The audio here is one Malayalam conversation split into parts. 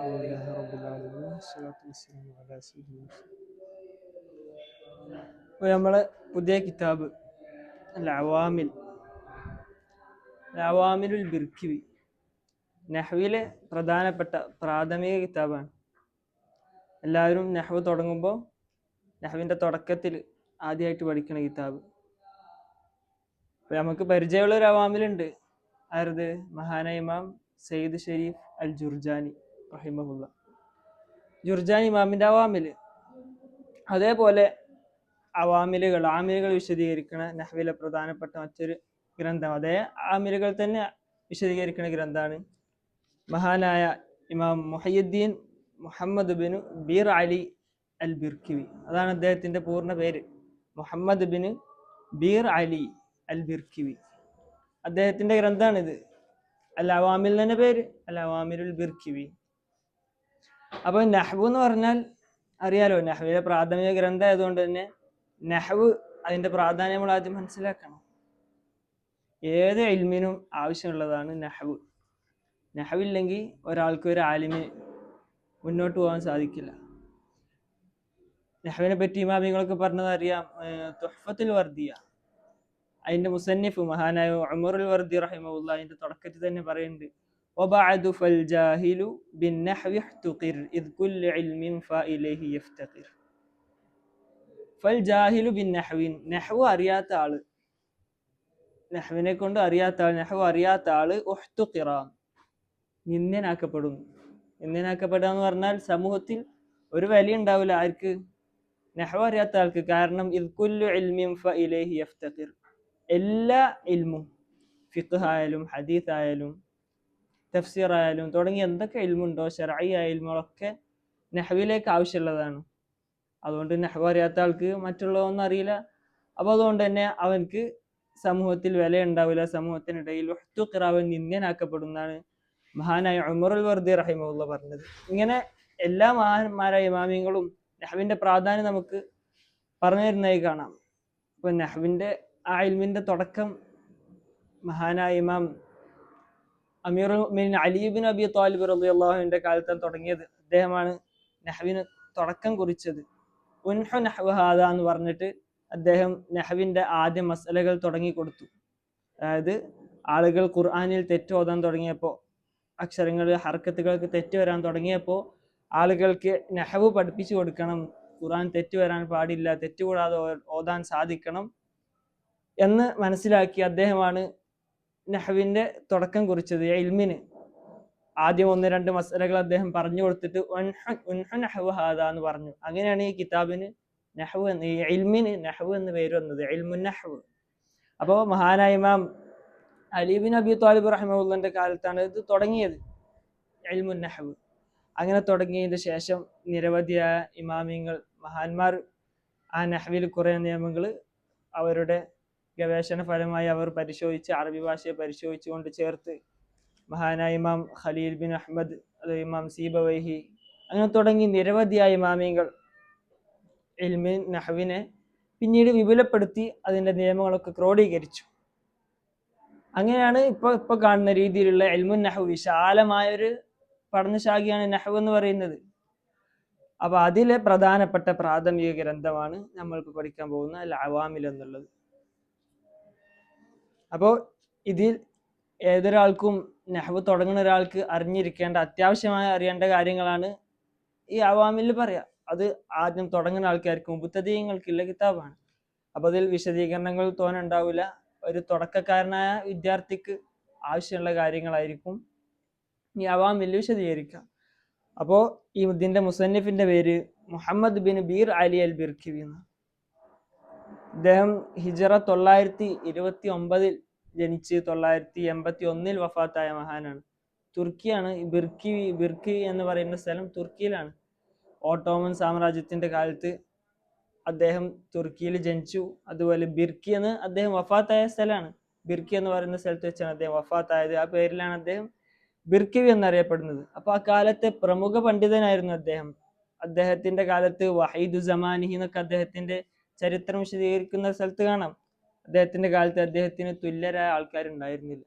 അൽഹംദുലില്ലാഹി റബ്ബിൽ ആലമീൻ വസ്സലാത്തു വസ്സലാമു അലാ സയ്യിദിൽ അപ്പോൾ നമ്മളെ പുതിയ കിതാബ് അവാമിൽ അവാമിലുൽ ബിർക്കിവി നഹ്വിലെ പ്രധാനപ്പെട്ട പ്രാഥമിക കിതാബാണ്. എല്ലാവരും നഹ്വ് തുടങ്ങുമ്പോൾ നഹ്വിൻ്റെ തുടക്കത്തിൽ ആദ്യമായിട്ട് പഠിക്കുന്ന കിതാബ്. അപ്പോൾ നമുക്ക് പരിചയമുള്ള ഒരു അവാമിലുണ്ട്. ആരത്? മഹാനായ ഇമാം സയ്യിദ് ഷരീഫ് അൽ ജുർജാനി റഹിമഹുല്ല. ജുർജാനി ഇമാമിൻ്റെ അവാമിൽ. അതേപോലെ അവാമിലുകൾ ആമിലുകൾ വിശദീകരിക്കുന്ന നഹ്വിലെ പ്രധാനപ്പെട്ട മറ്റൊരു ഗ്രന്ഥം. അതേ ആമിലുകൾ തന്നെ വിശദീകരിക്കുന്ന ഗ്രന്ഥമാണ് മഹാനായ ഇമാം മുഹയ്യിദ്ദീൻ മുഹമ്മദ് ബിൻ ബീർ അലി അൽ ബിർക്കിവി. അതാണ് അദ്ദേഹത്തിൻ്റെ പൂർണ്ണ പേര്, മുഹമ്മദ് ബിൻ ബീർ അലി അൽ ബിർക്കിവി. അദ്ദേഹത്തിൻ്റെ ഗ്രന്ഥമാണിത്. അൽ അവാമിൽ തന്നെ പേര്, അൽ അവാമിലുൽ ബിർക്കിവി. അപ്പോൾ നഹ്വ് എന്ന് പറഞ്ഞാൽ അറിയാലോ, നഹ്വിലെ പ്രാഥമിക ഗ്രന്ഥം ആയതുകൊണ്ട് തന്നെ നഹ്വ് അതിൻ്റെ പ്രാധാന്യം നമ്മൾ ആദ്യം മനസ്സിലാക്കണം. ഏത് ഇൽമിനും ആവശ്യമുള്ളതാണ് നഹ്വ്. നഹ്വില്ലെങ്കിൽ ഒരാൾക്ക് ഒരു ആലിമിന് മുന്നോട്ട് പോകാൻ സാധിക്കില്ല. നഹ്വിനെ പറ്റി ഇമാമിങ്ങളൊക്കെ പറഞ്ഞത് അറിയാം. തുഹ്ഫത്തുൽ വർദിയ, അതിൻ്റെ മുസന്നിഫ് മഹാനായ ഉമറുൽ വർദി റഹിമഹുല്ല അതിൻ്റെ തുടക്കത്തിൽ തന്നെ പറയുന്നുണ്ട്, وبعد فالجاهل بالنحو احتقر إذ كل علم فإليه يفتقر. فالجاهل بالنحو, നഹ്വ് അറിയാത്ത ആള്, നഹ്വിനെ കൊണ്ട് അറിയാത്ത ആൾ, നഹ്വ് അറിയാത്ത ആള് ഉഹ്തുഖിറ, നിന്ദ്യനാക്കപ്പെടുന്നു. നിന്ദ്യനാക്കപ്പെടുക എന്ന് പറഞ്ഞാൽ സമൂഹത്തിൽ ഒരു വില ഉണ്ടാവില്ല ആർക്ക്? നഹ്വ് അറിയാത്ത ആൾക്ക്. കാരണം ഇദ് കുല്ലു ഇൽമിൻ ഫഇലൈഹി യഫ്തഖിർ, എല്ലാ ഇൽമും, ഫിഖ് ആയാലും ഹദീസ് ആയാലും തഫ്സീർ ആയാലും തുടങ്ങി എന്തൊക്കെ ഇൽമുണ്ടോ ശർഈയ ഇൽമുകളൊക്കെ നഹ്വിലേക്ക് ആവശ്യമുള്ളതാണ്. അതുകൊണ്ട് നഹ്വ് അറിയാത്ത ആൾക്ക് മറ്റുള്ളതൊന്നും അറിയില്ല. അപ്പോൾ അതുകൊണ്ട് തന്നെ അവൻക്ക് സമൂഹത്തിൽ വില ഉണ്ടാവില്ല. സമൂഹത്തിനിടയിൽ ഉഹ്തുഖിറ, അവൻ നിന്ദ്യനാക്കപ്പെടുന്നതാണ് മഹാനായ ഉമറുൽ വർദി റഹിമഹുല്ല പറഞ്ഞത്. ഇങ്ങനെ എല്ലാ മഹാന്മാരായ ഇമാമിങ്ങളും നഹ്വിൻ്റെ പ്രാധാന്യം നമുക്ക് പറഞ്ഞു തരുന്നതായി കാണാം. അപ്പോൾ നഹ്വിൻ്റെ ആ ഇൽമിൻ്റെ തുടക്കം മഹാനായ ഇമാം അമീറുൽ മുഅ്മിനീൻ അലി ഇബ്നു അബി ത്വാലിബ് റളിയല്ലാഹു അൻഹുവിന്റെ കാലത്താണ് തുടങ്ങിയത്. അദ്ദേഹമാണ് നഹ്വിന് തുടക്കം കുറിച്ചത്. ഉൻഹു നഹ്വ ഹാദാ എന്ന് പറഞ്ഞിട്ട് അദ്ദേഹം നഹ്വിൻ്റെ ആദ്യ മസലകൾ തുടങ്ങി കൊടുത്തു. അതായത് ആളുകൾ ഖുർആനിൽ തെറ്റ് ഓതാൻ തുടങ്ങിയപ്പോൾ, അക്ഷരങ്ങൾ ഹർക്കത്തുകൾക്ക് തെറ്റ് വരാൻ തുടങ്ങിയപ്പോൾ ആളുകൾക്ക് നഹ്വ് പഠിപ്പിച്ചു കൊടുക്കണം. ഖുർആൻ തെറ്റ് വരാൻ പാടില്ല, തെറ്റുകൂടാതെ ഓതാൻ സാധിക്കണം എന്ന് മനസ്സിലാക്കി അദ്ദേഹമാണ് നഹ്വിൻ്റെ തുടക്കം കുറിച്ചത്. ഇൽമിന് ആദ്യം 1-2 മസലകൾ അദ്ദേഹം പറഞ്ഞു കൊടുത്തിട്ട് ഉൻഹു നഹ്വ ഹാദാ എന്ന് പറഞ്ഞു. അങ്ങനെയാണ് ഈ കിതാബിന് നഹ്വ് എന്ന്, ഈ ഇൽമിന് നഹ്വ് എന്ന് പേര് വന്നത്, ഇൽമുൻ നഹ്വ്. അപ്പോൾ മഹാനായ ഇമാം അലി ഇബ്നു അബി ത്വാലിബ് റഹിമഹുല്ലാന്റെ കാലത്താണ് ഇത് തുടങ്ങിയത്, ഇൽമുൻ നഹ്വ്. അങ്ങനെ തുടങ്ങിയതിന് ശേഷം നിരവധിയായ ഇമാമിങ്ങൾ, മഹാന്മാർ ആ നഹ്വിൽ കുറേ നിയമങ്ങൾ അവരുടെ ഗവേഷണ ഫലമായി അവർ പരിശോധിച്ച്, അറബി ഭാഷയെ പരിശോധിച്ചുകൊണ്ട് ചേർത്ത് മഹാനായ ഇമാം ഖലീൽ ബിൻ അഹ്മദ്, അത് ഇമാം സീബവൈഹി, അങ്ങനെ തുടങ്ങി നിരവധിയായ ഇമാമിങ്ങൾ ഇൽമിൻ നഹ്വിനെ പിന്നീട് വിപുലപ്പെടുത്തി അതിൻ്റെ നിയമങ്ങളൊക്കെ ക്രോഡീകരിച്ചു. അങ്ങനെയാണ് ഇപ്പോൾ കാണുന്ന രീതിയിലുള്ള ഇൽമുൻ നഹ്വ്, വിശാലമായൊരു പഠനശാഖയാണ് നഹ്വ് എന്ന് പറയുന്നത്. അപ്പോൾ അതിലെ പ്രധാനപ്പെട്ട പ്രാഥമിക ഗ്രന്ഥമാണ് നമ്മളിപ്പോൾ പഠിക്കാൻ പോകുന്ന അൽ അവാമിൽ എന്നുള്ളത്. അപ്പോൾ ഇതിൽ ഏതൊരാൾക്കും, നഹ്വ് തുടങ്ങുന്ന ഒരാൾക്ക് അറിഞ്ഞിരിക്കേണ്ട, അത്യാവശ്യമായി അറിയേണ്ട കാര്യങ്ങളാണ് ഈ അവാമിൽ പറയാം. അത് ആദ്യം തുടങ്ങുന്ന ആൾക്കാർക്ക്, മുബ്തദീങ്ങൾക്കുള്ള കിതാബാണ്. അപ്പോൾ അതിൽ വിശദീകരണങ്ങൾ തോന്നുന്നുണ്ടാവില്ല. ഒരു തുടക്കക്കാരനായ വിദ്യാർത്ഥിക്ക് ആവശ്യമുള്ള കാര്യങ്ങളായിരിക്കും ഈ അവാമിൽ വിശദീകരിക്കാം. അപ്പോൾ ഈ ഇതിൻ്റെ മുസന്നിഫിൻ്റെ പേര് മുഹമ്മദ് ബിൻ ബീർ അലി അൽ ബിർക്കിവി എന്ന്. അദ്ദേഹം ഹിജറ 929 ജനിച്ച് 981 വഫാത്തായ മഹാനാണ്. തുർക്കിയാണ്. ബിർക്കി എന്ന് പറയുന്ന സ്ഥലം തുർക്കിയിലാണ്. ഓട്ടോമൻ സാമ്രാജ്യത്തിൻ്റെ കാലത്ത് അദ്ദേഹം തുർക്കിയിൽ ജനിച്ചു. അതുപോലെ ബിർക്കി എന്ന് അദ്ദേഹം വഫാത്തായ സ്ഥലമാണ്. ബിർക്കി എന്ന് പറയുന്ന സ്ഥലത്ത് വെച്ചാണ് അദ്ദേഹം വഫാത്തായത്. ആ പേരിലാണ് അദ്ദേഹം ബിർക്കിവി എന്നറിയപ്പെടുന്നത്. അപ്പോൾ ആ കാലത്തെ പ്രമുഖ പണ്ഡിതനായിരുന്നു അദ്ദേഹം. അദ്ദേഹത്തിൻ്റെ കാലത്ത് വഹീദു സമാനിഹി എന്നൊക്കെ അദ്ദേഹത്തിൻ്റെ ചരിത്രം വിശദീകരിക്കുന്ന സ്ഥലത്ത് കാണാം. അദ്ദേഹത്തിൻ്റെ കാലത്ത് അദ്ദേഹത്തിന് തുല്യരായ ആൾക്കാരുണ്ടായിരുന്നില്ല.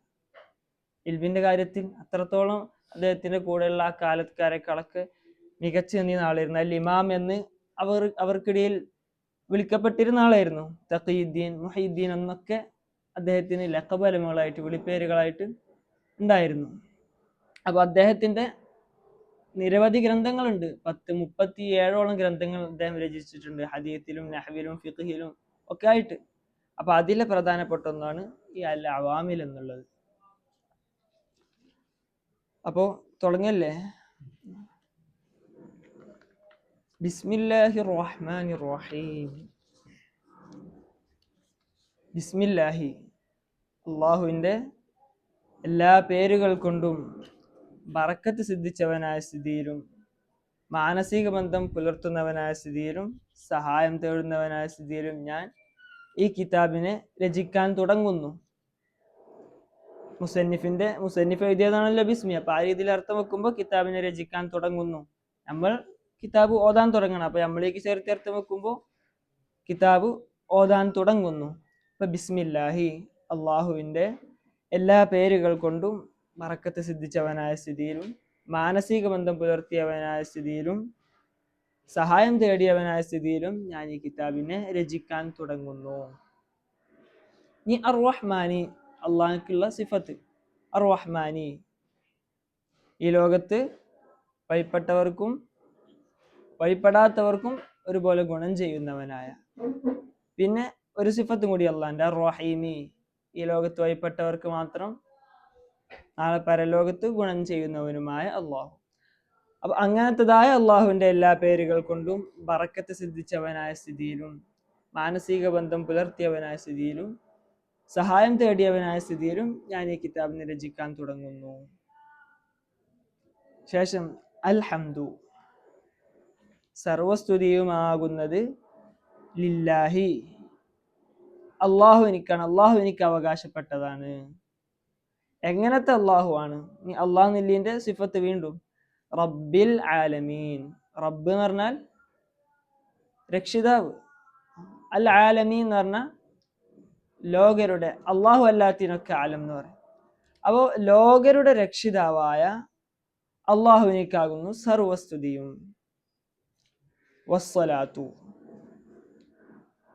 ഇൽമിൻ്റെ കാര്യത്തിൽ അത്രത്തോളം അദ്ദേഹത്തിന്റെ കൂടെയുള്ള ആ കാലക്കാരെക്കാളൊക്കെ മികച്ചു നിന്ന ആളായിരുന്നു. അൽ ഇമാം എന്ന് അവർക്കിടയിൽ വിളിക്കപ്പെട്ടിരുന്ന ആളായിരുന്നു. തഖീദ്ദീൻ, മുഹീദ്ദീൻ എന്നൊക്കെ അദ്ദേഹത്തിന് ലഖബലമുകളായിട്ട്, വിളിപ്പേരുകളായിട്ട് ഉണ്ടായിരുന്നു. അപ്പൊ അദ്ദേഹത്തിന്റെ നിരവധി ഗ്രന്ഥങ്ങളുണ്ട്. 37ഓളം ഗ്രന്ഥങ്ങൾ അദ്ദേഹം രചിച്ചിട്ടുണ്ട്, ഹദീസിലും നഹ്വിലും ഫിഖ്ഹിലും ഒക്കെ ആയിട്ട്. അപ്പൊ അതിലെ പ്രധാനപ്പെട്ട ഒന്നാണ് ഈ അൽ അവാമിൽ എന്നുള്ളത്. അപ്പോ തുടങ്ങല്ലേ. ബിസ്മില്ലാഹിർ റഹ്മാനിർ റഹീം. ബിസ്മില്ലാഹി, അള്ളാഹുവിന്റെ എല്ലാ പേരുകൾ കൊണ്ടും ബറക്കത്ത് സിദ്ധിച്ചവനായ സ്ഥിതിയിലും മാനസിക ബന്ധം പുലർത്തുന്നവനായ സ്ഥിതിയിലും സഹായം തേടുന്നവനായ സ്ഥിതിയിലും ഞാൻ ഈ കിതാബിനെ രചിക്കാൻ തുടങ്ങുന്നു. മുസന്നിഫ് എഴുതിയതാണല്ലോ ബിസ്മി. അപ്പൊ ആ രീതിയിൽ അർത്ഥം വെക്കുമ്പോൾ കിതാബിനെ രചിക്കാൻ തുടങ്ങുന്നു. നമ്മൾ കിതാബ് ഓതാൻ തുടങ്ങണം. അപ്പൊ നമ്മളേക്ക് ചേർത്ത് അർത്ഥം വെക്കുമ്പോൾ കിതാബ് ഓതാൻ തുടങ്ങുന്നു. അപ്പൊ ബിസ്മില്ലാഹി, അള്ളാഹുവിന്റെ എല്ലാ പേരുകൾ കൊണ്ടും ബറക്കത്ത് സിദ്ധിച്ചവനായ സ്ഥിതിയിലും മാനസിക ബന്ധം പുലർത്തിയവനായ സ്ഥിതിയിലും സഹായം തേടിയവനായ സ്ഥിതിയിലും ഞാൻ ഈ കിതാബിനെ രചിക്കാൻ തുടങ്ങുന്നു. ഇനി അർ-റഹ്മാനി, അള്ളാഹുക്കുള്ള സിഫത്ത്. അർ-റഹ്മാനി, ഈ ലോകത്ത് വഴിപ്പെട്ടവർക്കും വഴിപ്പെടാത്തവർക്കും ഒരുപോലെ ഗുണം ചെയ്യുന്നവനായ. പിന്നെ ഒരു സിഫത്തും കൂടി അള്ളാന്റെ, അർ-റഹീമി, ഈ ലോകത്ത് വഴിപ്പെട്ടവർക്ക് മാത്രം നാളെ പരലോകത്ത് ഗുണം ചെയ്യുന്നവനുമായ അള്ളാഹു. അപ്പൊ അങ്ങനത്തതായ അള്ളാഹുവിന്റെ എല്ലാ പേരുകൾ കൊണ്ടും ബറക്കത്ത് സിദ്ധിച്ചവനായ സ്ഥിതിയിലും മാനസിക ബന്ധം പുലർത്തിയവനായ സ്ഥിതിയിലും സഹായം തേടിയവനായ സ്ഥിതിയിലും ഞാൻ ഈ കിതാബിനെ രചിക്കാൻ തുടങ്ങുന്നു. ശേഷം അൽഹംദു, സർവസ്തുതിയുമാകുന്നത് ലില്ലാഹി, അള്ളാഹുവിനിക്കാണ്, അള്ളാഹു എനിക്ക് അവകാശപ്പെട്ടതാണ്. എങ്ങനത്തെ അള്ളാഹു ആണ്? അള്ളാഹു നില്ലിന്റെ സിഫത്ത് വീണ്ടും റബ്ബിൽ ആലമീൻ. റബ്ബ് എന്ന് പറഞ്ഞാൽ രക്ഷിതാവ്, അൽ ആലമീൻ എന്ന് പറഞ്ഞാൽ ലോകരുടെ, അള്ളാഹു അല്ലാത്തിനൊക്കെ ആലം എന്ന് പറയും. അപ്പോ ലോകരുടെ രക്ഷിതാവായ അള്ളാഹുവിനേക്കാകുന്നു സർവസ്തുതിയും. വസ്സലാത്തു,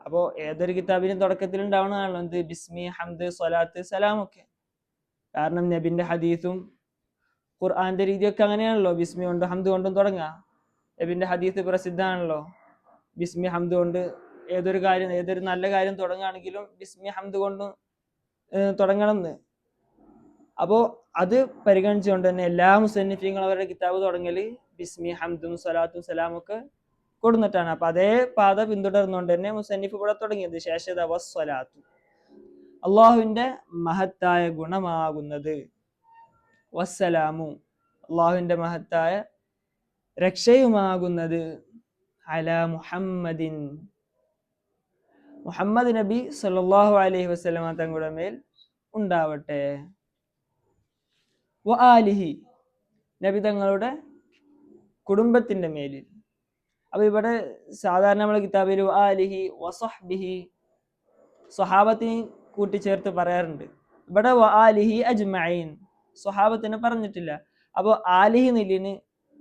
അപ്പോ ഏതൊരു കിതാബിനും തുടക്കത്തിൽ ഉണ്ടാവുന്നതാണല്ലോ എന്ത്? ബിസ്മി, ഹംദ്, സ്വലാത്ത്, സലാമൊക്കെ. കാരണം നബിന്റെ ഹദീസും ഖുർആന്റെ രീതിയൊക്കെ അങ്ങനെയാണല്ലോ, ബിസ്മി കൊണ്ട് ഹംദ് കൊണ്ടും തുടങ്ങാം. നബിന്റെ ഹദീസ് പ്രസിദ്ധമാണല്ലോ, ബിസ്മി ഹംദ് കൊണ്ട് ഏതൊരു കാര്യം, ഏതൊരു നല്ല കാര്യം തുടങ്ങുകയാണെങ്കിലും ബിസ്മി ഹംദ് കൊണ്ടും തുടങ്ങണം എന്ന്. അപ്പോ അത് പരിഗണിച്ചുകൊണ്ട് തന്നെ എല്ലാ മുസന്നിഫീങ്ങളും അവരുടെ കിതാബ് തുടങ്ങല് ബിസ്മി ഹംദും സ്വലാത്തും സലാമൊക്കെ കൊടുന്നിട്ടാണ്. അപ്പൊ അതേ പാത പിന്തുടർന്നുകൊണ്ട് തന്നെ മുസന്നിഫ് ഇവിടെ തുടങ്ങിയത്. ശേഷത വസ്സലാത്തു, അള്ളാഹുവിന്റെ മഹത്തായ ഗുണമാകുന്നത്. വസ്സലാമു, അള്ളാഹുവിന്റെ മഹത്തായ രക്ഷയുമാകുന്നത്. അലാ മുഹമ്മദിൻ, മുഹമ്മദ് നബി സല്ലല്ലാഹു അലൈഹി വസല്ലമ തങ്ങളുടെ മേൽ ഉണ്ടാവട്ടെ. വ ആലിഹി, നബി തങ്ങളുടെ കുടുംബത്തിന്റെ മേലിൽ. അപ്പൊ ഇവിടെ സാധാരണ നമ്മളെ കിതാബിൽ ആലിഹി വസഹ്ബിഹി, സ്വഹാബത്തിനെ കൂട്ടിച്ചേർത്ത് പറയാറുണ്ട്. ഇവിടെ വ ആലിഹി അജ്മഈൻ, സ്വഹാബത്തിനെ പറഞ്ഞിട്ടില്ല. അപ്പോൾ ആലിഹി നിലിന്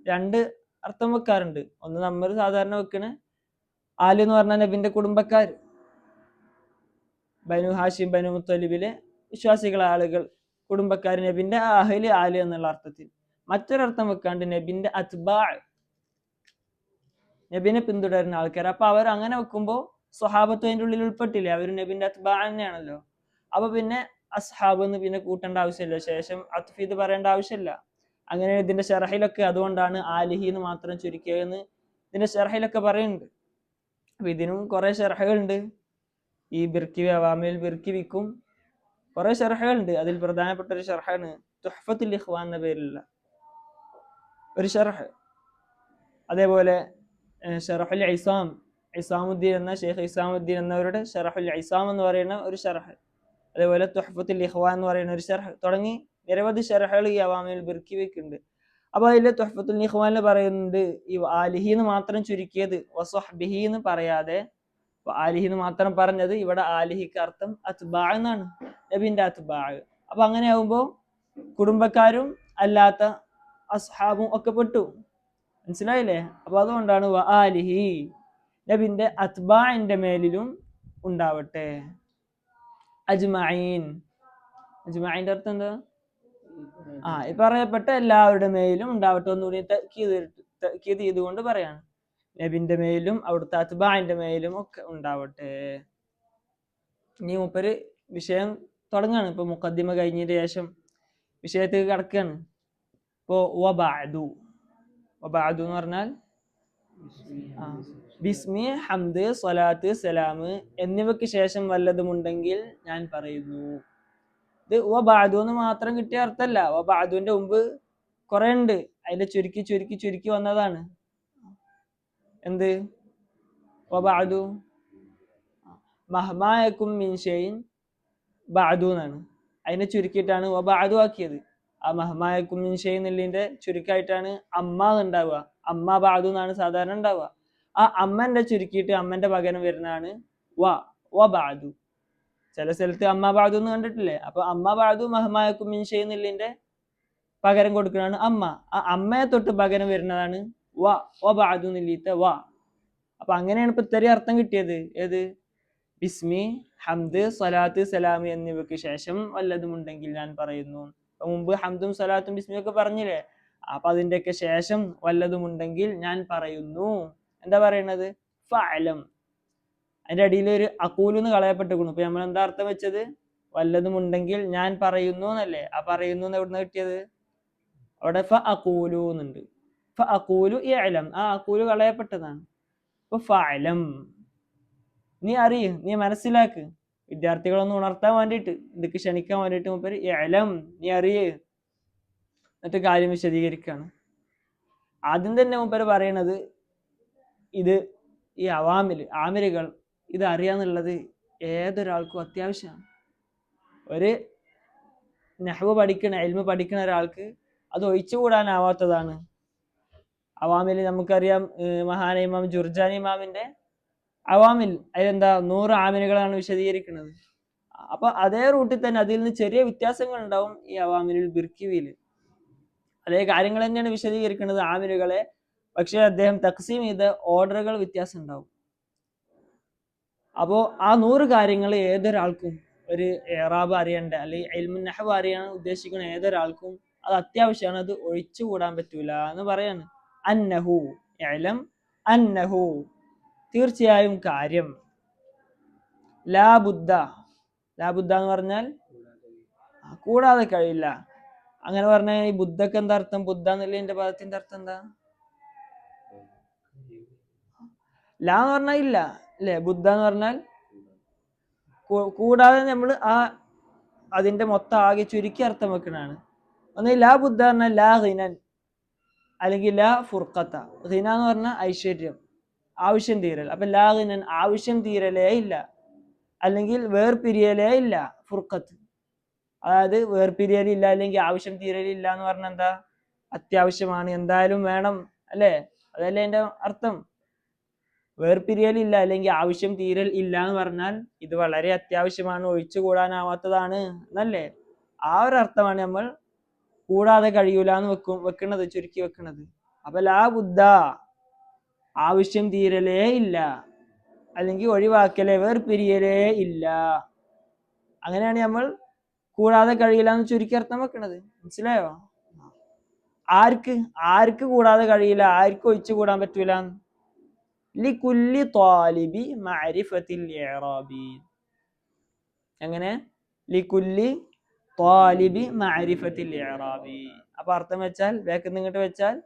രണ്ട് അർത്ഥം വെക്കാറുണ്ട്. ഒന്ന് നമ്മൾ സാധാരണ വെക്കണ ആല് എന്ന് പറഞ്ഞാൽ നബിന്റെ കുടുംബക്കാർ, ബനു ഹാഷിം ബനു മുത്തലിബിലെ വിശ്വാസികളെ ആളുകൾ, കുടുംബക്കാർ, നബിന്റെ അഹ്ലി ആല് എന്നുള്ള അർത്ഥത്തിൽ. മറ്റൊരർത്ഥം വെക്കാണ്ട് നബിന്റെ അത്ബാ, നബിനെ പിന്തുടരുന്ന ആൾക്കാർ. അപ്പൊ അവർ അങ്ങനെ വെക്കുമ്പോൾ സ്വഹാബത്ത് അതിൻ്റെ ഉള്ളിൽ ഉൾപ്പെട്ടില്ലേ, അവർ നബിന്റെ അത്ബാ തന്നെയാണല്ലോ. അപ്പൊ പിന്നെ അസ്ഹാബ് എന്ന് പിന്നെ കൂട്ടേണ്ട ആവശ്യമില്ല, ശേഷം അത്ഫീദ് പറയേണ്ട ആവശ്യമില്ല. അങ്ങനെ ഇതിന്റെ ഷറഹിലൊക്കെ അതുകൊണ്ടാണ് ആലിഹി എന്ന് മാത്രം ചുരുക്കിയതെന്ന് ഇതിന്റെ ഷറഹിലൊക്കെ പറയുന്നുണ്ട്. അപ്പൊ ഇതിനും കുറെ ഷറഹുകളുണ്ട്. ഈ ബിർക്കിവി, അവാമിൽ ബിർക്കിവിക്കും കുറെ ഷറഹുകളുണ്ട്. അതിൽ പ്രധാനപ്പെട്ട ഒരു ഷറഹാണ് തുഹ്ഫത്തുൽ ഇഖ്വാൻ എന്ന പേരിലുള്ള ഒരു ഷറഹ്. അതേപോലെ ഷറഹുൽ ഇസാം, ഇസാമുദ്ദീൻ എന്ന ഷെയ്ഖ് ഇസാമുദ്ദീൻ എന്നവരുടെ ഷറഹുൽ ഇസാം എന്ന് പറയുന്ന ഒരു ഷറഹ്, അതേപോലെ തുഹ്ഫത്തുൽ ഇഖ്വാൻ എന്ന് പറയുന്ന ഒരു ഷറഹ്, തുടങ്ങി നിരവധി ഷറഹുകൾ ഈ അവാമിൽ ബിർക്കിവിക്കുണ്ട്. അപ്പൊ അതിൽ തുഹ്ഫത്തുൽ ഇഖ്വാനിൽ പറയുന്നുണ്ട് ഈ ആലിഹി എന്ന് മാത്രം ചുരുക്കിയത്, വസ്വഹ്ബിഹി എന്ന് പറയാതെ ആലിഹി എന്ന് മാത്രം പറഞ്ഞത്. ഇവിടെ ആലിഹിക്ക് അർത്ഥം അത്ബാ എന്നാണ്, നബിന്റെ അത്ബാ. അപ്പൊ അങ്ങനെ ആകുമ്പോൾ കുടുംബക്കാരും അല്ലാത്ത അസ്ഹാബും ഒക്കെ പെട്ടു. മനസ്സിലായില്ലേ? അപ്പൊ അതുകൊണ്ടാണ് വ ആലിഹി, നബിന്റെ അത്ബാഇന്റെ മേലിലും ഉണ്ടാവട്ടെ. അജ്മഈൻ, അജ്മഈന്റെ അർത്ഥം എന്താ? ഈ പറയപ്പെട്ട എല്ലാവരുടെ മേലും ഉണ്ടാവട്ടെ. ഒന്നുകൂടി തഅ്കീദ് ചെയ്തുകൊണ്ട് പറയാണ്, നബിന്റെ മേലും അവിടുത്തെ അത്ബാഇന്റെ മേലും ഒക്കെ ഉണ്ടാവട്ടെ. ഇനി മൂപ്പര് വിഷയം തുടങ്ങാണ്. ഇപ്പൊ മുഖദ്ദിമ കഴിഞ്ഞതിന് ശേഷം വിഷയത്തേക്ക് കടക്കുകയാണ്. ഇപ്പോ വബഅദു എന്ന് പറഞ്ഞാൽ ബിസ്മി, ഹംദ്, സ്വലാത്ത്, സലാം എന്നിവയ്ക്ക് ശേഷം വല്ലതുമുണ്ടെങ്കിൽ ഞാൻ പറയുന്നു. ഇത് വബഅദു എന്ന് മാത്രം കിട്ടിയ അർത്ഥമല്ല. വബഅദുവിന്റെ മുമ്പ് കുറെ ഉണ്ട്, അതിന്റെ ചുരുക്കി ചുരുക്കി ചുരുക്കി വന്നതാണ്. എന്ത് വബഅദു? മഹ്മായക്കും മിൻ ഷൈഇൻ ബഅദു എന്നാണ്. അതിനെ ചുരുക്കിയിട്ടാണ് വബഅദു ആക്കിയത്. ആ മഹ്മായക്കും മിൻ ഷൈഇൻ എന്നുള്ളതിന്റെ ചുരുക്കായിട്ടാണ് അമ്മ ഉണ്ടാവുക. അമ്മ ബഅദു എന്നാണ് സാധാരണ ഉണ്ടാവുക. ആ അമ്മന്റെ ചുരുക്കിയിട്ട് അമ്മന്റെ പകരം വരുന്നതാണ് വബഅദു. ചില സ്ഥലത്ത് അമ്മ ബഅദു എന്ന് കണ്ടിട്ടില്ലേ? അപ്പൊ അമ്മ ബഅദു മഹ്മായക്കും മിൻ ഷൈഇൻ എന്നുള്ളതിന്റെ പകരം കൊടുക്കുന്നതാണ് അമ്മ. ആ അമ്മയെ തൊട്ട് പകരം വരുന്നതാണ് വബഅദു എന്നുള്ളത്തെ അപ്പൊ അങ്ങനെയാണ് ഇപ്പൊ ഇത്രയും അർത്ഥം കിട്ടിയത്. ഏത്? ബിസ്മി, ഹംദ്, സ്വലാത്ത്, സലാം എന്നിവയ്ക്ക് ശേഷം വല്ലതുമുണ്ടെങ്കിൽ ഞാൻ പറയുന്നു. മുമ്പ് ഹംദും സ്വലാത്തും ബിസ്മിയും ഒക്കെ പറഞ്ഞില്ലേ? അപ്പൊ അതിന്റെയൊക്കെ ശേഷം വല്ലതുമുണ്ടെങ്കിൽ ഞാൻ പറയുന്നു. എന്താ പറയണത്? ഫഅലം. അതിന്റെ അടിയിൽ ഒരു അഖൂലുന്ന് കളയപ്പെട്ടിരിക്കുന്നു. ഇപ്പൊ നമ്മൾ എന്താ അർത്ഥം വെച്ചത്? വല്ലതുമുണ്ടെങ്കിൽ ഞാൻ പറയുന്നു എന്നല്ലേ? ആ പറയുന്നു എവിടുന്ന് കിട്ടിയത്? അവിടെ ഫഅഖൂലു എന്നുണ്ട്. ഫഅഖൂലു ഇഅലം, ആ അഖൂലു കളയപ്പെട്ടതാണ്. ഇപ്പൊ ഫഅലം, നീ അറിയ്, നീ മനസ്സിലാക്ക്. വിദ്യാർത്ഥികളൊന്ന് ഉണർത്താൻ വേണ്ടിയിട്ട്, ഇതൊക്കെ ക്ഷണിക്കാൻ വേണ്ടിയിട്ട് മൂപ്പര് ഇഅലം, നീ അറിയ്, എന്നിട്ട് കാര്യം വിശദീകരിക്കുകയാണ്. ആദ്യം തന്നെ മൂപ്പര് പറയണത്, ഇത് ഈ ആമിലുകൾ ഇത് അറിയാന്നുള്ളത് ഏതൊരാൾക്കും അത്യാവശ്യമാണ്. ഒരു നഹ്വ് പഠിക്കണ, ഇൽമ് പഠിക്കണ ഒരാൾക്ക് അത് ഒഴിച്ചുകൂടാനാവാത്തതാണ്. അവാമിൽ നമുക്കറിയാം, മഹാന ഇമാം ജുർജാനി ഇമാമിന്റെ അവാമിൽ അതിലെന്താ 100 ആമിലുകളാണ് വിശദീകരിക്കുന്നത്. അപ്പൊ അതേ റൂട്ടിൽ തന്നെ അതിൽ നിന്ന് ചെറിയ വ്യത്യാസങ്ങൾ ഉണ്ടാവും ഈ അവാമിലുൽ ബിർക്കിവിയിൽ. അതേ കാര്യങ്ങൾ തന്നെയാണ് വിശദീകരിക്കുന്നത് ആമിലുകളെ, പക്ഷെ അദ്ദേഹം തഖ്സീം ചെയ്ത ഓർഡറുകൾ വ്യത്യാസം ഉണ്ടാവും. അപ്പോ ആ 100 കാര്യങ്ങൾ ഏതൊരാൾക്കും, ഒരു ഇറാബ് അറിയണ്ട അല്ലെങ്കിൽ ഇൽമുൻ നഹ്വ് അറിയാൻ ഉദ്ദേശിക്കുന്ന ഏതൊരാൾക്കും അത് അത്യാവശ്യമാണ്, അത് ഒഴിച്ചുകൂടാൻ പറ്റൂല എന്ന് പറയാണ്. അന്നഹു ഇഅലം അന്നഹു, തീർച്ചയായും കാര്യം, ലാബുദ്ദ എന്ന് പറഞ്ഞാൽ കൂടാതെ കഴിയില്ല. അങ്ങനെ പറഞ്ഞാൽ ഈ ബുദ്ധക്ക് എന്താ അർത്ഥം? ബുദ്ധ എന്നുള്ളതിന്റെ പദത്തിന്റെ അർത്ഥം എന്താ? ലാ എന്ന് പറഞ്ഞാൽ ഇല്ല അല്ലെ? ബുദ്ധ എന്ന് പറഞ്ഞാൽ കൂടാതെ. നമ്മൾ അതിന്റെ മൊത്തം ആകെ ചുരുക്കി അർത്ഥം വെക്കണാണ്. ഒന്ന് ലാ ബുദ്ധ പറഞ്ഞാൽ ലാ ഹിനൻ അല്ലെങ്കിൽ ലാ ഫുർഖത്ത. ഹിന എന്ന് പറഞ്ഞാൽ ഐശ്വര്യം, ആവശ്യം തീരൽ. അപ്പൊ ലാ ഹിനൻ, ആവശ്യം തീരലേ ഇല്ല, അല്ലെങ്കിൽ വേർപിരിയലേ ഇല്ല. ഫുർഖത്ത് അതായത് വേർപിരിയലില്ല അല്ലെങ്കിൽ ആവശ്യം തീരലില്ല എന്ന് പറഞ്ഞാൽ എന്താ? അത്യാവശ്യമാണ്, എന്തായാലും വേണം അല്ലേ? അതല്ലേ അതിന്റെ അർത്ഥം. വേർപിരിയലില്ല അല്ലെങ്കിൽ ആവശ്യം തീരൽ ഇല്ല എന്ന് പറഞ്ഞാൽ ഇത് വളരെ അത്യാവശ്യമാണ്, ഒഴിച്ചുകൂടാനാവാത്തതാണ് എന്നല്ലേ? ആ ഒരു അർത്ഥമാണ് നമ്മൾ കൂടാതെ കഴിയൂല എന്ന് വെക്കുന്നത്, ചുരുക്കി വെക്കുന്നത്. അപ്പൊ ലാ ബുദ്ധ, ആവശ്യം തീരലേ ഇല്ല, അല്ലെങ്കിൽ ഒഴിവാക്കലേ, വേർപിരിയലേ ഇല്ല. അങ്ങനെയാണ് നമ്മൾ കൂടാതെ കഴിയില്ല എന്ന് ചുരുക്കി അർത്ഥം വെക്കണത്. മനസ്സിലായോ? ആർക്ക് കൂടാതെ കഴിയില്ല, ആർക്ക് ഒഴിച്ചു കൂടാൻ പറ്റൂല? ലികുല്ലി ത്വാലിബി മഅരിഫത്തിൽ ഇഅറാബി. എങ്ങനെ? ലികുല്ലി ത്വാലിബി മഅരിഫത്തിൽ ഇഅറാബി. അപ്പൊ അർത്ഥം വെച്ചാൽ, വേക്ക് നിങ്ങോട്ട് വെച്ചാൽ,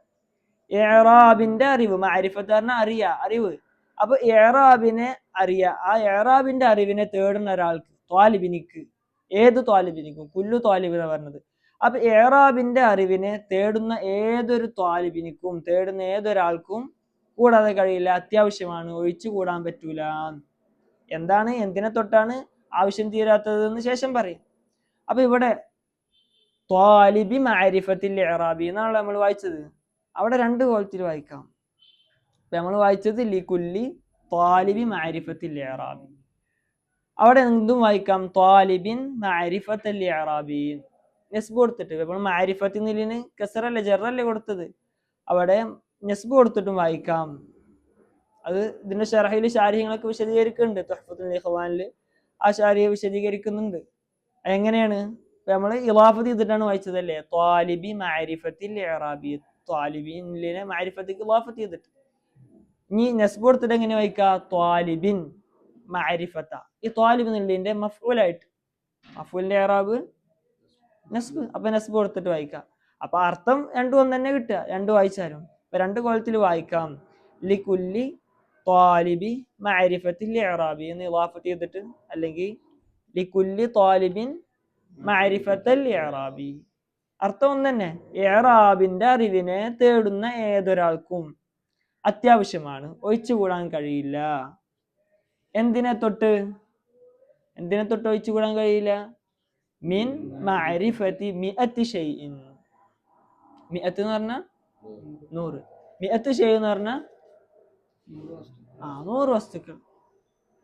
ഇഅറാബിന്റെ അറിവ്, മഅരിഫത്ത് പറഞ്ഞാൽ അറിവ്. അപ്പൊ ഇഅറാബിനെ ആ ഇഅറാബിന്റെ അറിവിനെ തേടുന്ന ഒരാൾക്ക്, ത്വാലിബിനിക്ക്, ഏത് ത്വാലിബിനിക്കും, കുല്ലു ത്വാലിബ് എന്ന് പറഞ്ഞത്. അപ്പൊ ഇഅറാബിന്റെ അറിവിനെ തേടുന്ന ഏതൊരു ത്വാലിബിനിക്കും, തേടുന്ന ഏതൊരാൾക്കും കൂടാതെ കഴിയില്ല, അത്യാവശ്യമാണ്, ഒഴിച്ചു കൂടാൻ പറ്റൂല. എന്താണ്, എന്തിനെ തൊട്ടാണ് ആവശ്യം തീരാത്തതെന്ന് ശേഷം പറയും. അപ്പൊ ഇവിടെ ത്വാലിബി മഅരിഫത്തിൽ ഇഅറാബി എന്നാണ് നമ്മൾ വായിച്ചത്. അവിടെ 2 കോലത്തിൽ വായിക്കാം. നമ്മൾ വായിച്ചത് ലികുല്ലി ത്വാലിബി മഅരിഫത്തിൽ ഇഅറാബി. അവിടെ എന്തും വായിക്കാം, ത്വാലിബിൻ മഅരിഫത്തൽ ഇഅറാബി. നെസ്ബ് കൊടുത്തിട്ട്, നമ്മൾ മാരിഫത്തി നിലിന് കസറല്ലേ ജറല്ലേ കൊടുത്തത്, അവിടെ നെസ്ബ് കൊടുത്തിട്ടും വായിക്കാം. അത് ഇതിന്റെ ഷറഹിൽ ശാരിഹങ്ങളൊക്കെ വിശദീകരിക്കുന്നുണ്ട്. തുഹ്ഫത്തുൽ ഇഖ്വാനിൽ ആ ശാരിയെ വിശദീകരിക്കുന്നുണ്ട്. എങ്ങനെയാണ് നമ്മൾ ഇളാഫത്ത് ചെയ്തിട്ടാണ് വായിച്ചതല്ലേ, ത്വാലിബി മാരിഫത്തിൽ ഇഅറാബി, ത്വാലിബിനെ മാരിഫത്തിക്ക് ഇളാഫത്ത് ചെയ്തിട്ട്. ഇനി നെസ്ബ് കൊടുത്തിട്ട് എങ്ങനെ വായിക്കുക, ത്വാലിബിൻ മാരിഫത്ത. ഈ ത്വാലിബ് എന്നുള്ളതിന്റെ മഫ്ഊലായിട്ട്, മഫ്ഊലിന്റെ ഇഅറാബ് നെസ്ബ്, അപ്പൊ നെസ്ബ് കൊടുത്തിട്ട് വായിക്കാം. അപ്പൊ അർത്ഥം രണ്ടും ഒന്ന് തന്നെ കിട്ടുക, രണ്ടും വായിച്ചാലും. ഇപ്പൊ രണ്ട് കോലത്തിൽ വായിക്കാം. ലികുല്ലി ത്വാലിബി മഅരിഫത്തിൽ ഇഅറാബി എന്ന് ഇളാഫത്ത് ചെയ്തിട്ട്, അല്ലെങ്കിൽ ലികുല്ലി ത്വാലിബിൻ മഅരിഫത്തൽ ഇഅറാബി. അർത്ഥം ഒന്ന് തന്നെ. ഇഅറാബിന്റെ അറിവിനെ തേടുന്ന ഏതൊരാൾക്കും അത്യാവശ്യമാണ്, ഒഴിച്ചുകൂടാൻ കഴിയില്ല. എന്തിനെ തൊട്ട് ഒഴിച്ചുകൂടാൻ കഴിയില്ല? മിൻ മഅരിഫത്തി മിഅത്തി ഷൈഇൻ. മിഅത്ത് എന്ന് പറഞ്ഞാൽ 100, മിഅത്ത് ഷൈ എന്ന് പറഞ്ഞാൽ 100 വസ്തുക്കൾ.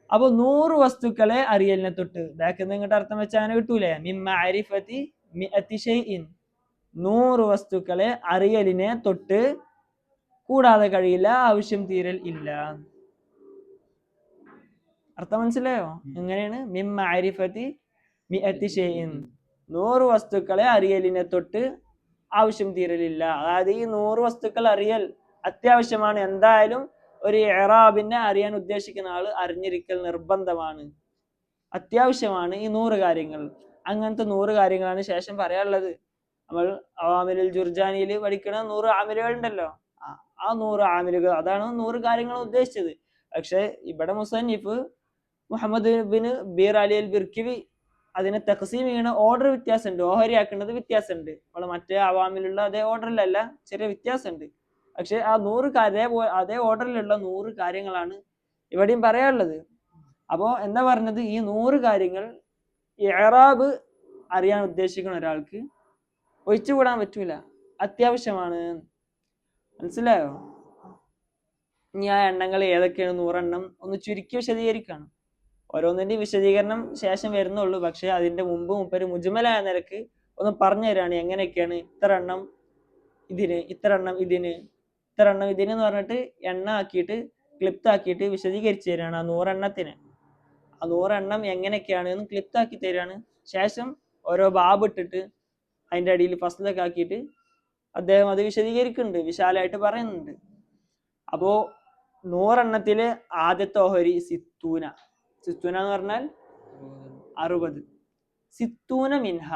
അപ്പൊ 100 വസ്തുക്കളെ അറിയലിനെ തൊട്ട്, ബാക്കിൽ നിന്ന് ഇങ്ങോട്ട് അർത്ഥം വെച്ചാൽ അങ്ങനെ കിട്ടൂലേ, മിൻ മഅരിഫത്തി മിഅത്തി ഷൈഇൻ, 100 വസ്തുക്കളെ അറിയലിനെ തൊട്ട് കൂടാതെ കഴിയില്ല, ആവശ്യം തീരൽ ഇല്ല. അർത്ഥം മനസ്സിലായോ? എങ്ങനെയാണ്? മിൻ മഅരിഫത്തി മിഅത്തി ഷൈഇൻ, 100 വസ്തുക്കളെ അറിയലിനെ തൊട്ട് ആവശ്യം തീരലില്ല. അതായത് ഈ 100 വസ്തുക്കൾ അറിയൽ അത്യാവശ്യമാണ്. എന്തായാലും ഒരു ഇഅറാബിനെ അറിയാൻ ഉദ്ദേശിക്കുന്ന ആള് അറിഞ്ഞിരിക്കൽ നിർബന്ധമാണ്, അത്യാവശ്യമാണ് ഈ 100 കാര്യങ്ങൾ. അങ്ങനത്തെ 100 കാര്യങ്ങളാണ് ശേഷം പറയാനുള്ളത്. നമ്മൾ അവാമിലുൽ ജുർജാനിയിൽ പഠിക്കുന്ന 100 ആമിലുകൾ ഉണ്ടല്ലോ, ആ 100 ആമിലുകൾ, അതാണ് 100 കാര്യങ്ങൾ ഉദ്ദേശിച്ചത്. പക്ഷെ ഇവിടെ മുസന്നിഫ് മുഹമ്മദ് ബിൻ ബീർ അലി അൽ ബിർക്കിവി അതിനെ തഖ്സീം ചെയ്യുന്ന ഓർഡർ വ്യത്യാസമുണ്ട്, ഓഹരിയാക്കുന്നത് വ്യത്യാസമുണ്ട്. നമ്മൾ മറ്റേ അവാമിലുള്ള അതേ ഓർഡറിലല്ല, ചെറിയ വ്യത്യാസമുണ്ട്. പക്ഷെ ആ 100 അതേ ഓർഡറിലുള്ള 100 കാര്യങ്ങളാണ് ഇവിടെയും പറയാനുള്ളത്. അപ്പോൾ എന്താ പറഞ്ഞത്, ഈ 100 കാര്യങ്ങൾ ഇഅറാബ് അറിയാൻ ഉദ്ദേശിക്കുന്ന ഒരാൾക്ക് ഒഴിച്ചുകൂടാൻ പറ്റൂല, അത്യാവശ്യമാണ്. മനസ്സിലായോ? ഇനി ആ എണ്ണങ്ങൾ ഏതൊക്കെയാണ്, 100 എണ്ണം ഒന്ന് ചുരുക്കി വിശദീകരിക്കുകയാണ്. ഓരോന്നിന്റെ വിശദീകരണം ശേഷം വരുന്നുള്ളൂ. പക്ഷെ അതിന്റെ മുമ്പ് മുപ്പര് മുജ്മലായ നിരക്ക് ഒന്ന് പറഞ്ഞു തരാണ്, എങ്ങനെയൊക്കെയാണ് ഇത്ര എണ്ണം ഇതിന്, ഇത്ര എണ്ണം ഇതിന്, ഇത്ര എണ്ണം ഇതിന് എന്ന് പറഞ്ഞിട്ട് എണ്ണ ആക്കിയിട്ട് ക്ലിപ്താക്കിയിട്ട് വിശദീകരിച്ചു തരാണ് ആ 100 എണ്ണത്തിന്. ആ 100 എണ്ണം എങ്ങനെയൊക്കെയാണ് എന്ന് ക്ലിപ്താക്കി തരാണ്. ശേഷം ഓരോ ബാബ് ഇട്ടിട്ട് അതിന്റെ അടിയിൽ ഫസ്ലൊക്കെ ആക്കിയിട്ട് അദ്ദേഹം അത് വിശദീകരിക്കുന്നുണ്ട്, വിശാലമായിട്ട് പറയുന്നുണ്ട്. അപ്പോ 100 എണ്ണത്തില് ആദ്യത്തെ ഓഹരി സിത്തൂന. സിത്തൂന എന്ന് പറഞ്ഞാൽ 60. സിത്തൂന മിൻഹ,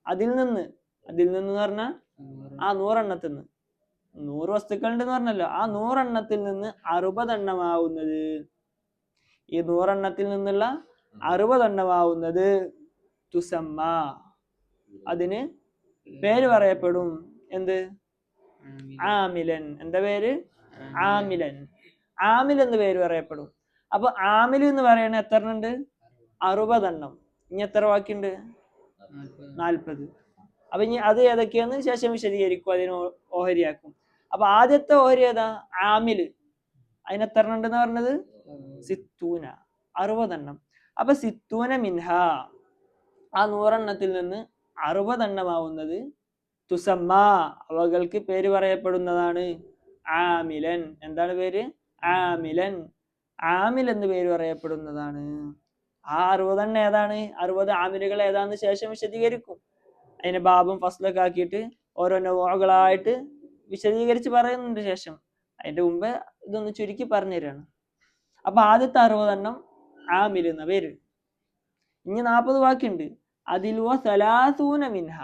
അതിൽ നിന്ന് പറഞ്ഞാൽ ആ 100 എണ്ണത്തിൽ നിന്ന്, 100 വസ്തുക്കൾ ഉണ്ടെന്ന് പറഞ്ഞല്ലോ, ആ 100 എണ്ണത്തിൽ നിന്ന് 60 എണ്ണമാവുന്നത്, ഈ 100 എണ്ണത്തിൽ നിന്നുള്ള 60 എണ്ണമാവുന്നത് തുസമ്മ, അതിന് പേര് പറയപ്പെടും. എന്ത്? ആമിലൻ. എന്താ പേര്? ആമിലൻ. ആമിൽ എന്ന് പേര് പറയപ്പെടും. അപ്പൊ ആമിൽ എന്ന് പറയണ എത്ര എണ്ണം ഉണ്ട്? 60 എണ്ണം. ഇനി എത്ര ബാക്കിയുണ്ട്? 40. അപ്പൊ ഇനി അത് ഏതൊക്കെയാന്ന് ശേഷം വിശദീകരിക്കും, അതിന് ഓഹരിയാക്കും. അപ്പൊ ആദ്യത്തെ ഓഹരി ഏതാ? ആമില്. അതിന് എത്ര എണ്ണം ഉണ്ടെന്ന് പറഞ്ഞത്? സിത്തൂന, 60 എണ്ണം. അപ്പൊ സിത്തൂന മിൻഹ, ആ 100 എണ്ണത്തിൽ നിന്ന് 60 എണ്ണമാവുന്നത് തുസമ്മ, അവകൾക്ക് പേര് പറയപ്പെടുന്നതാണ് ആമിലൻ. എന്താണ് പേര്? ആമിലൻ. ആമിൽ എന്ന് പേര് പറയപ്പെടുന്നതാണ്. ആ 60 എണ്ണം ഏതാണ്, 60 ആമിലുകൾ ഏതാന്ന് ശേഷം വിശദീകരിക്കും. അതിന്റെ ബാബും ഫസ്ലൊക്കെ ആക്കിയിട്ട് ഓരോ നൗകളായിട്ട് വിശദീകരിച്ച് പറയുന്നുണ്ട് ശേഷം. അതിന്റെ മുമ്പ് ഇതൊന്ന് ചുരുക്കി പറഞ്ഞു തരാണ്. അപ്പൊ ആദ്യത്തെ 60 എണ്ണം ആമിൽ എന്ന പേര്. ഇനി 40 ബാക്കിയുണ്ട്. അതിൽ വസലാസൂന മിൻഹ,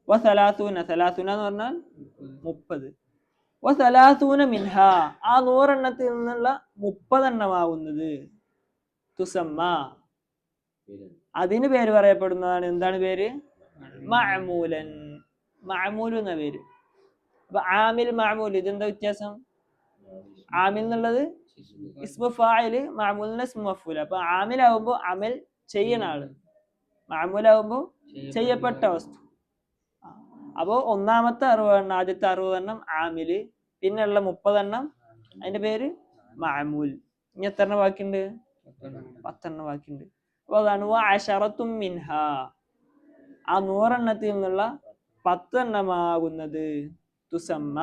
വസലാസൂന, സലാസൂന എന്ന് പറഞ്ഞാൽ 30. വസലാസൂന മിൻഹ, ആ 100 എണ്ണത്തിൽ നിന്നുള്ള 30 എണ്ണമാവുന്നത് തുസമ്മ, അതിന് പേര് പറയപ്പെടുന്നതാണ്. എന്താണ് പേര്? മഅമൂലൻ. മഅമൂൽ എന്ന പേര്. അപ്പൊ ആമിൽ മഅമൂൽ, ഇതെന്താ വ്യത്യാസം? ആമിൽ എന്നുള്ളത് ഇസ്മു ഫാഇൽ, മഅമൂൽ ഇസ്മു മഫ്ഊൽ. അപ്പൊ ആമിലാവുമ്പോ അമൽ ചെയ്യണ ആള്, മഅമൂലാവുമ്പോ ചെയ്യപ്പെട്ട വസ്തു. അപ്പോ ഒന്നാമത്തെ 60 എണ്ണം, ആദ്യത്തെ 60 എണ്ണം ആമില്, പിന്നെയുള്ള 30 എണ്ണം അതിന്റെ പേര് മഅമൂൽ. ഇനി എത്ര എണ്ണം ബാക്കിയുണ്ട്? 10 എണ്ണം ബാക്കിയുണ്ട്. അപ്പൊ അതാണ് വഅശറത്തും മിൻഹ, ആ 100 നിന്നുള്ള 10 തുസമ്മ,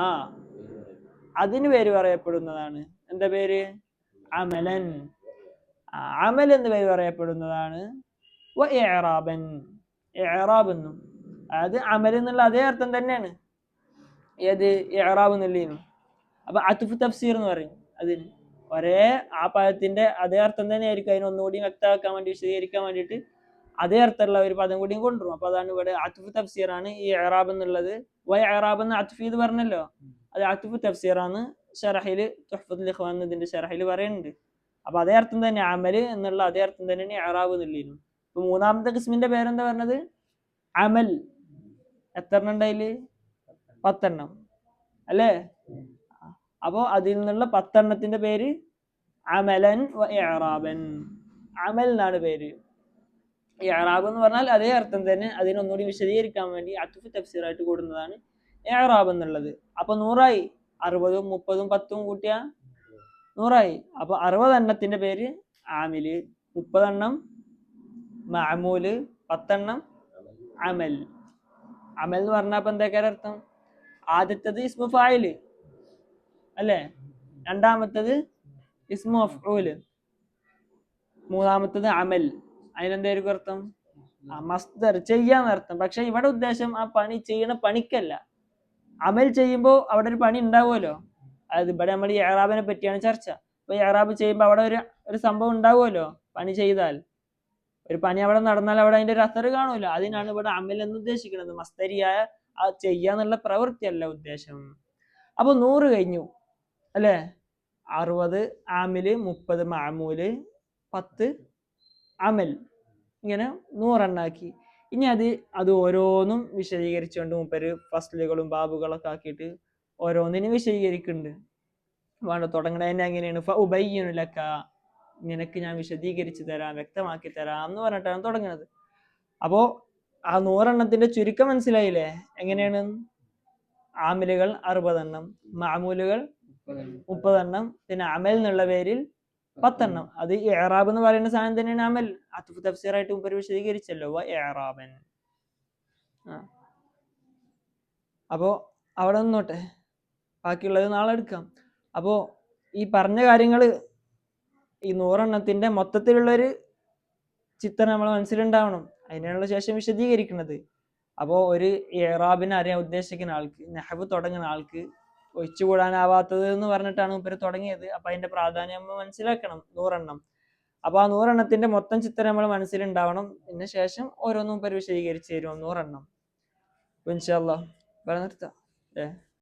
അതിന് പേര് പറയപ്പെടുന്നതാണ്. എന്താ പേര്? അമലൻ. അമൽ എന്ന് പേര് പറയപ്പെടുന്നതാണ്. വ ഇഅറാബൻ, ഇഅറാബ് എന്നും. അതായത് അമൽ എന്നുള്ള അതേ അർത്ഥം തന്നെയാണ് ഏത് ഇഅറാബ് എന്നുള്ളതിനും. അപ്പൊ അത്ഫ് തഫ്സീർ എന്ന് പറയും അതിന്. ഒരേ ആ പദത്തിന്റെ അതേ അർത്ഥം തന്നെ ആയിരിക്കും, അതിന് ഒന്നുകൂടി വ്യക്തമാക്കാൻ വേണ്ടി, വിശദീകരിക്കാൻ വേണ്ടിയിട്ട് അതേ അർത്ഥമുള്ള ഒരു പദം കൂടിയും കൊണ്ടുവരും. അപ്പൊ അതാണ് ഇവിടെ അത്ഫ് തഫ്സീറാണ് ഈ ഇഅറാബ് എന്നുള്ളത്. വ ഇഅറാബ് എന്ന് അത്ഫ് ഇത് പറഞ്ഞല്ലോ, അത് അത്ഫ് തഫ്സീറാണ്. ഷറഹില് തുഹ്ഫത്തുൽ ഇഖ്വാൻ ഇതിന്റെ ഷറഹില് പറയുന്നുണ്ട്. അപ്പൊ അതേ അർത്ഥം തന്നെ അമല് എന്നുള്ള അതേ അർത്ഥം തന്നെയാണ് ഇഅറാബ് എന്നുള്ളതിനും. ഇപ്പൊ മൂന്നാമത്തെ ഖിസ്മിന്റെ പേരെന്താ പറഞ്ഞത്? അമൽ. എത്ര എണ്ണം ഉണ്ടായില്? 10 അല്ലേ? അപ്പോ അതിൽ നിന്നുള്ള 10 പേര് അമലൻ വ ഇഅറാബൻ. അമൽ എന്നാണ് പേര്. ഇഅറാബ് എന്ന് പറഞ്ഞാൽ അതേ അർത്ഥം തന്നെ, അതിനൊന്നുകൂടി വിശദീകരിക്കാൻ വേണ്ടി അത്ഫ് തഫ്സീറായിട്ട് കൂടുന്നതാണ് ഇഅറാബ് എന്നുള്ളത്. അപ്പൊ 100ആയി. 60ഉം 30ഉം 10ഉം കൂട്ടിയ 100ആയി. അപ്പൊ 60 പേര് ആമില്, 30 മഅമൂല്, 10 അമൽ. അമൽ എന്ന് പറഞ്ഞാൽ അപ്പൊ എന്തൊക്കെയാണ് അർത്ഥം? ആദ്യത്തത് ഇസ്മു ഫായില് അല്ലേ, രണ്ടാമത്തത് ഇസ്മു മഫ്ഊല്, മൂന്നാമത്തത് അമൽ. അതിനെന്തായിരിക്കും അർത്ഥം? മസ്ദർ, ചെയ്യാന്നർത്ഥം. പക്ഷെ ഇവിടെ ഉദ്ദേശം ആ പണി ചെയ്യണ പണിക്കല്ല. അമൽ ചെയ്യുമ്പോൾ അവിടെ ഒരു പണി ഉണ്ടാവുമല്ലോ. അതായത് ഇവിടെ നമ്മൾ ഈ ഇഅറാബിനെ പറ്റിയാണ് ചർച്ച. അപ്പൊ ഇഅറാബ് ചെയ്യുമ്പോൾ അവിടെ ഒരു സംഭവം ഉണ്ടാവുമല്ലോ. പണി ചെയ്താൽ, ഒരു പണി അവിടെ നടന്നാൽ അവിടെ അതിന്റെ ഒരു അസർ കാണുമല്ലോ. അതിനാണ് ഇവിടെ അമൽ എന്ന് ഉദ്ദേശിക്കുന്നത്. മസ്തരിയായ ആ ചെയ്യാന്നുള്ള പ്രവൃത്തിയല്ല ഉദ്ദേശം. അപ്പൊ 100 കഴിഞ്ഞു അല്ലേ? 60 ആമില്, 30 മഅമൂല്, 10 അമൽ. ഇങ്ങനെ 100 എണ്ണാക്കി. ഇനി അത് ഓരോന്നും വിശദീകരിച്ചുകൊണ്ട് മൂപ്പര് ഫസ്ലുകളും ബാബുകളൊക്കെ ആക്കിയിട്ട് ഓരോന്നിനും വിശദീകരിക്കുന്നുണ്ട്. വേണ്ട തുടങ്ങണ തന്നെ എങ്ങനെയാണ്? ഫഉബയ്യിനു ലക, നിനക്ക് ഞാൻ വിശദീകരിച്ചു തരാം, വ്യക്തമാക്കി തരാം എന്ന് പറഞ്ഞിട്ടാണ് തുടങ്ങുന്നത്. അപ്പോ ആ 100 ചുരുക്കം മനസ്സിലായില്ലേ? എങ്ങനെയാണ്? ആമിലുകൾ 60, മഅമൂലുകൾ 30, പിന്നെ അമൽ എന്നുള്ള പേരിൽ 10. അത് ഇഅറാബ് എന്ന് പറയുന്ന സാധനം തന്നെയാണ് അമൽ. അത്ഫ് തഫ്സീറായിട്ട് മുമ്പ് വിശദീകരിച്ചല്ലോ, വ ഇഅറാബൻ. അപ്പോ അവിടെ നിന്നോട്ടെ, ബാക്കിയുള്ളത് നാളെ എടുക്കാം. അപ്പോ ഈ പറഞ്ഞ കാര്യങ്ങൾ, ഈ 100 മൊത്തത്തിലുള്ളൊരു ചിത്രം നമ്മളെ മനസ്സിലുണ്ടാവണം. അതിനുള്ള ശേഷം വിശദീകരിക്കുന്നത്. അപ്പോൾ ഒരു ഇഅറാബിനെ അറിയാൻ ഉദ്ദേശിക്കുന്ന ആൾക്ക്, നഹ്വ് തുടങ്ങുന്ന ആൾക്ക് ഒഴിച്ചുകൂടാനാവാത്തത് എന്ന് പറഞ്ഞിട്ടാണ് ഇവർ തുടങ്ങിയത്. അപ്പൊ അതിന്റെ പ്രാധാന്യം നമ്മൾ മനസ്സിലാക്കണം. 100. അപ്പൊ ആ 100 മൊത്തം ചിത്രം നമ്മൾ മനസ്സിലുണ്ടാവണം. ഇതിന് ശേഷം ഓരോന്നും ഇവർ വിശദീകരിച്ച് തരും 100. ഇൻഷാ അല്ലാഹ് നിർത്താം.